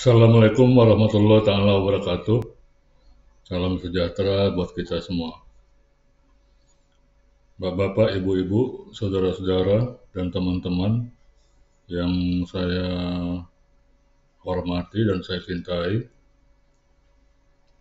Assalamualaikum warahmatullahi taala wabarakatuh. Salam sejahtera buat kita semua. Bapak-bapak, ibu-ibu, saudara-saudara, dan teman-teman yang saya hormati dan saya cintai.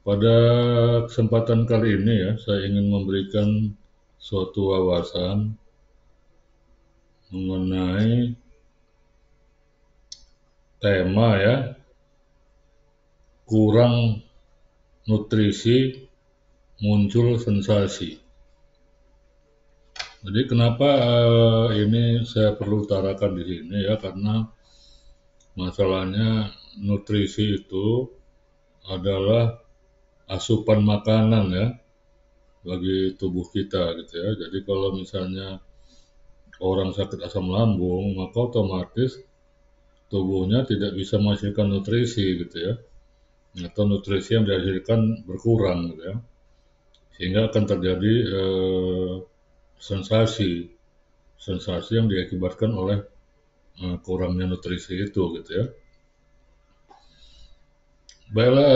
Pada kesempatan kali ini saya ingin memberikan suatu wawasan mengenai tema kurang nutrisi muncul sensasi. Jadi kenapa ini saya perlu utarakan di sini karena masalahnya nutrisi itu adalah asupan makanan bagi tubuh kita gitu ya. Jadi kalau misalnya orang sakit asam lambung, maka otomatis tubuhnya tidak bisa menghasilkan nutrisi gitu ya. Atau nutrisi yang dihasilkan berkurang gitu ya. Sehingga akan terjadi sensasi yang diakibatkan oleh kurangnya nutrisi itu gitu ya. Baiklah,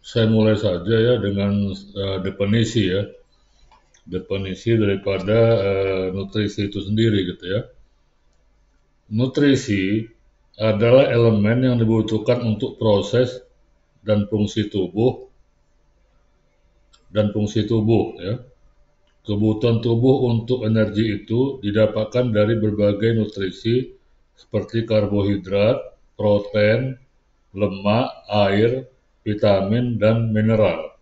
saya mulai saja dengan definisi daripada nutrisi itu sendiri gitu ya. Nutrisi adalah elemen yang dibutuhkan untuk proses dan fungsi tubuh ya. Kebutuhan tubuh untuk energi itu didapatkan dari berbagai nutrisi seperti karbohidrat, protein, lemak, air, vitamin, dan mineral.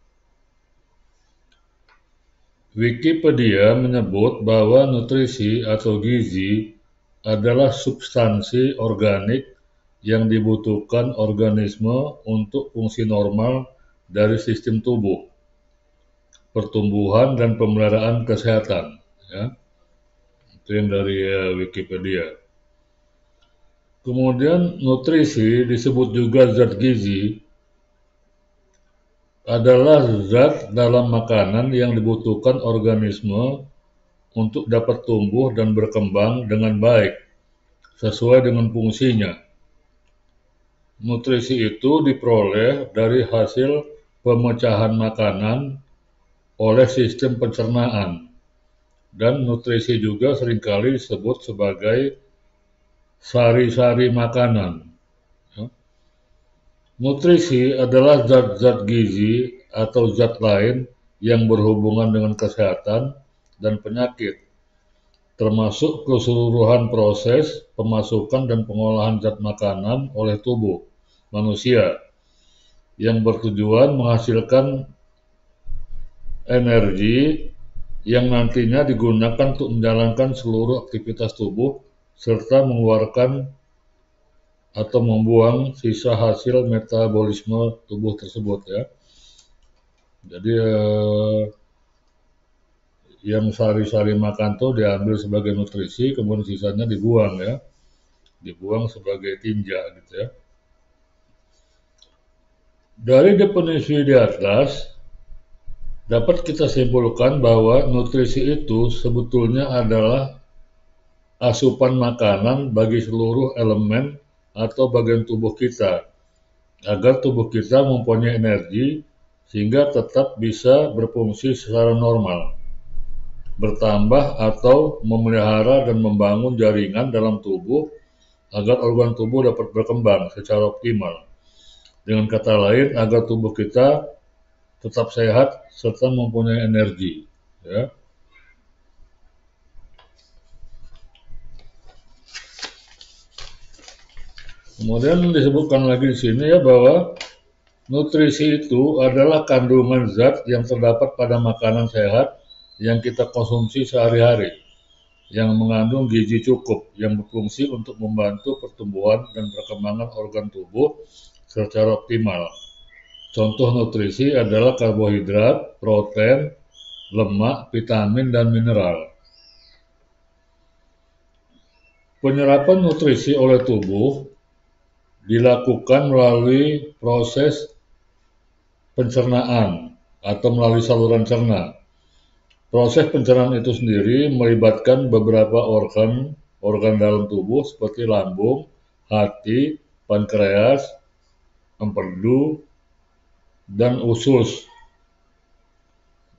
Wikipedia menyebut bahwa nutrisi atau gizi adalah substansi organik yang dibutuhkan organisme untuk fungsi normal dari sistem tubuh, pertumbuhan, dan pemeliharaan kesehatan. Ya. Itu yang dari Wikipedia. Kemudian nutrisi disebut juga zat gizi adalah zat dalam makanan yang dibutuhkan organisme untuk dapat tumbuh dan berkembang dengan baik sesuai dengan fungsinya. Nutrisi itu diperoleh dari hasil pemecahan makanan oleh sistem pencernaan, dan nutrisi juga seringkali disebut sebagai sari-sari makanan. Nutrisi adalah zat-zat gizi atau zat lain yang berhubungan dengan kesehatan dan penyakit, termasuk keseluruhan proses pemasukan dan pengolahan zat makanan oleh tubuh manusia yang bertujuan menghasilkan energi yang nantinya digunakan untuk menjalankan seluruh aktivitas tubuh serta mengeluarkan atau membuang sisa hasil metabolisme tubuh tersebut ya. Jadi yang sari-sari makan tuh diambil sebagai nutrisi, kemudian sisanya dibuang dibuang sebagai tinja gitu ya. Dari definisi di atas dapat kita simpulkan bahwa nutrisi itu sebetulnya adalah asupan makanan bagi seluruh elemen atau bagian tubuh kita, agar tubuh kita mempunyai energi sehingga tetap bisa berfungsi secara normal, bertambah atau memelihara dan membangun jaringan dalam tubuh agar organ tubuh dapat berkembang secara optimal. Dengan kata lain, agar tubuh kita tetap sehat serta mempunyai energi ya. Kemudian disebutkan lagi di sini bahwa nutrisi itu adalah kandungan zat yang terdapat pada makanan sehat yang kita konsumsi sehari-hari, yang mengandung gizi cukup, yang berfungsi untuk membantu pertumbuhan dan perkembangan organ tubuh secara optimal. Contoh nutrisi adalah karbohidrat, protein, lemak, vitamin, dan mineral. Penyerapan nutrisi oleh tubuh dilakukan melalui proses pencernaan atau melalui saluran cerna. Proses pencernaan itu sendiri melibatkan beberapa organ dalam tubuh seperti lambung, hati, pankreas, empedu, dan usus.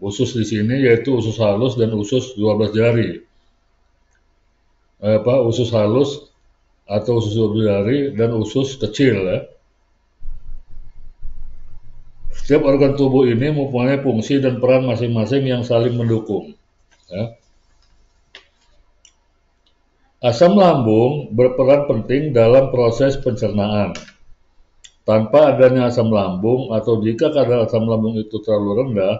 Usus di sini yaitu usus halus dan usus 12 jari. Usus halus atau usus 12 jari dan usus kecil ya. Setiap organ tubuh ini mempunyai fungsi dan peran masing-masing yang saling mendukung. Ya. Asam lambung berperan penting dalam proses pencernaan. Tanpa adanya asam lambung atau jika kadar asam lambung itu terlalu rendah,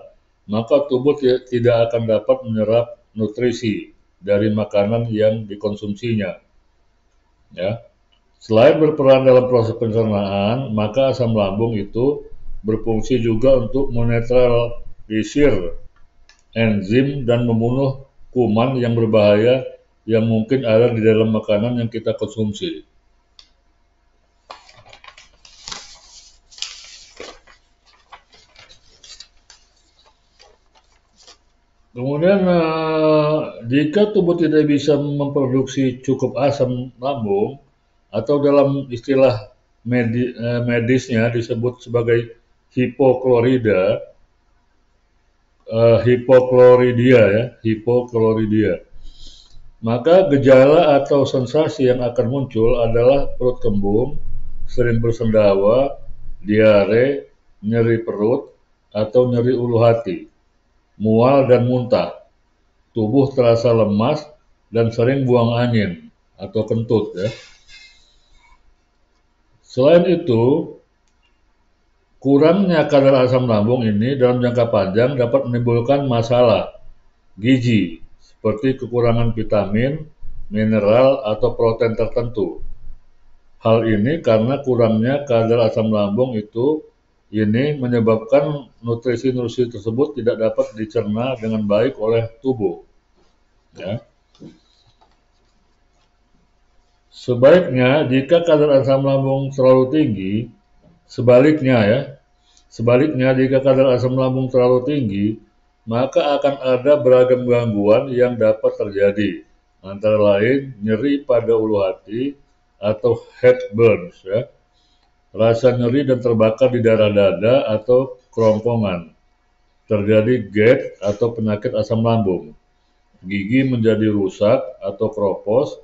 maka tubuh tidak akan dapat menyerap nutrisi dari makanan yang dikonsumsinya. Ya. Selain berperan dalam proses pencernaan, maka asam lambung itu berfungsi juga untuk menetralisir enzim dan membunuh kuman yang berbahaya yang mungkin ada di dalam makanan yang kita konsumsi. Kemudian jika tubuh tidak bisa memproduksi cukup asam lambung atau dalam istilah medisnya disebut sebagai hipokloridia, maka gejala atau sensasi yang akan muncul adalah perut kembung, sering bersendawa, diare, nyeri perut, atau nyeri ulu hati, mual dan muntah, tubuh terasa lemas, dan sering buang angin atau kentut ya. Selain itu, kurangnya kadar asam lambung ini dalam jangka panjang dapat menimbulkan masalah gizi seperti kekurangan vitamin, mineral, atau protein tertentu. Hal ini karena kurangnya kadar asam lambung ini menyebabkan nutrisi-nutrisi tersebut tidak dapat dicerna dengan baik oleh tubuh. Ya. Sebaliknya, jika kadar asam lambung terlalu tinggi, sebaliknya jika kadar asam lambung terlalu tinggi, maka akan ada beragam gangguan yang dapat terjadi, antara lain nyeri pada ulu hati atau heartburn, ya, rasa nyeri dan terbakar di daerah dada atau kerongkongan, terjadi GERD atau penyakit asam lambung, gigi menjadi rusak atau kropos,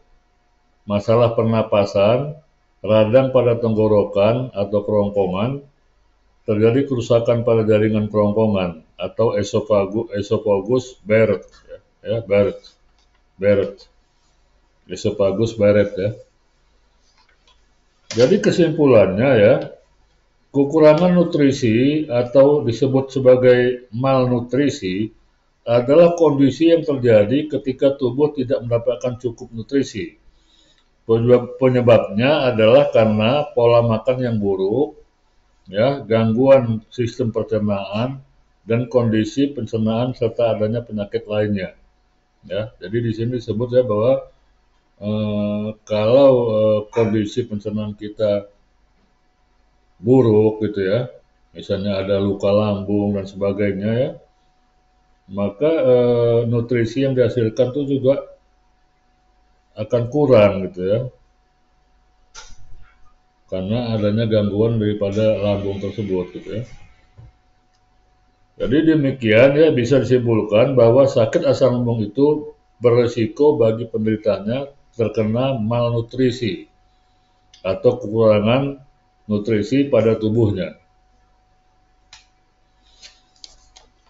masalah pernapasan, radang pada tenggorokan atau kerongkongan, terjadi kerusakan pada jaringan kerongkongan atau esophagus Barrett, esophagus Barrett ya. Jadi kesimpulannya ya, kekurangan nutrisi atau disebut sebagai malnutrisi adalah kondisi yang terjadi ketika tubuh tidak mendapatkan cukup nutrisi. Penyebabnya adalah karena pola makan yang buruk, ya, gangguan sistem pencernaan, dan kondisi pencernaan serta adanya penyakit lainnya. Ya, jadi di sini disebut ya bahwa kalau kondisi pencernaan kita buruk gitu ya, misalnya ada luka lambung dan sebagainya ya, maka nutrisi yang dihasilkan itu juga akan kurang gitu ya, karena adanya gangguan daripada lambung tersebut gitu ya. Jadi demikian ya, bisa disimpulkan bahwa sakit asam lambung itu beresiko bagi penderitanya terkena malnutrisi atau kekurangan nutrisi pada tubuhnya.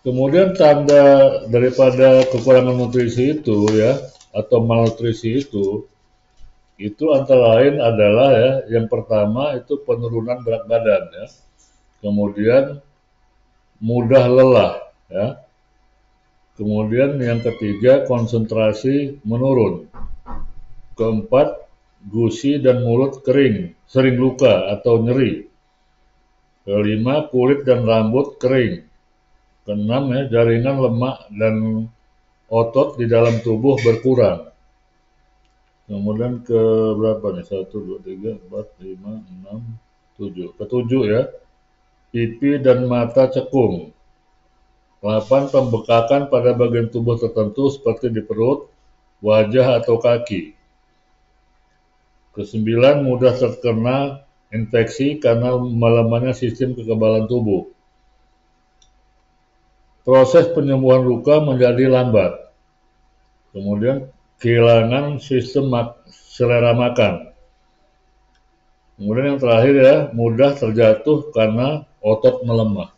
Kemudian tanda daripada kekurangan nutrisi itu ya, atau malnutrisi itu antara lain adalah ya, yang pertama itu penurunan berat badan ya, kemudian mudah lelah ya, kemudian yang ketiga konsentrasi menurun, keempat gusi dan mulut kering, sering luka atau nyeri, kelima kulit dan rambut kering, keenam ya, jaringan lemak dan otot di dalam tubuh berkurang. Kemudian ke berapa nih? 1, 2, 3, 4, 5, 6, 7. Ketujuh ya, pipi dan mata cekung. 8, pembekakan pada bagian tubuh tertentu seperti di perut, wajah atau kaki. Kesembilan, mudah terkena infeksi karena melemahnya sistem kekebalan tubuh. Proses penyembuhan luka menjadi lambat. Kemudian kehilangan sistem selera makan. Kemudian yang terakhir ya, mudah terjatuh karena otot melemah.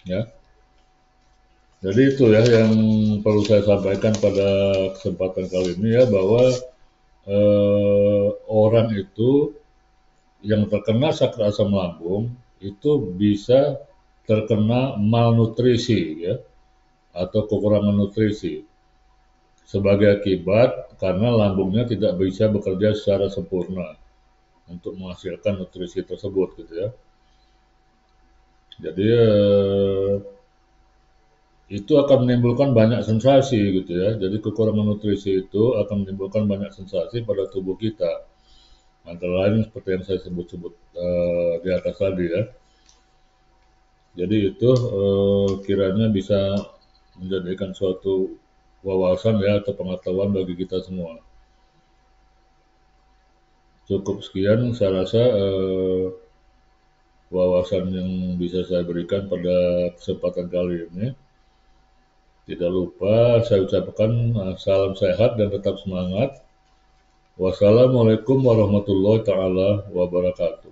Ya. Jadi itu ya yang perlu saya sampaikan pada kesempatan kali ini ya, bahwa orang itu yang terkena sakit asam lambung itu bisa terkena malnutrisi ya, atau kekurangan nutrisi sebagai akibat karena lambungnya tidak bisa bekerja secara sempurna untuk menghasilkan nutrisi tersebut gitu ya. Jadi itu akan menimbulkan banyak sensasi gitu ya. Jadi kekurangan nutrisi itu akan menimbulkan banyak sensasi pada tubuh kita. Antara lain seperti yang saya sebut-sebut di atas tadi ya. Jadi itu kiranya bisa menjadikan suatu wawasan ya atau pengetahuan bagi kita semua. Cukup sekian saya rasa wawasan yang bisa saya berikan pada kesempatan kali ini. Tidak lupa saya ucapkan salam sehat dan tetap semangat. Wassalamualaikum warahmatullahi taala wabarakatuh.